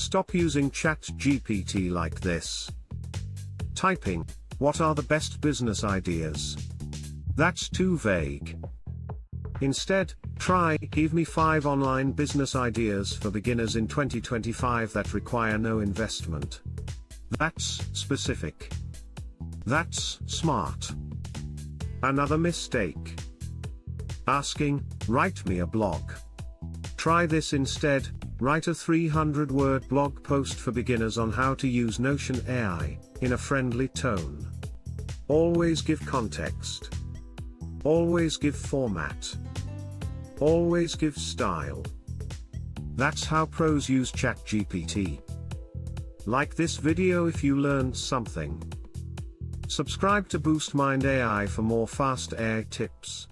Stop using ChatGPT like this. Typing, "What are the best business ideas?" That's too vague. Instead, try, "Give me 5 online business ideas for beginners in 2025 that require no investment." That's specific. That's smart. Another mistake. Asking, "Write me a blog." Try this instead. Write a 300-word blog post for beginners on how to use Notion AI, in a friendly tone. Always give context. Always give format. Always give style. That's how pros use ChatGPT. Like this video if you learned something. Subscribe to BoostMind AI for more fast AI tips.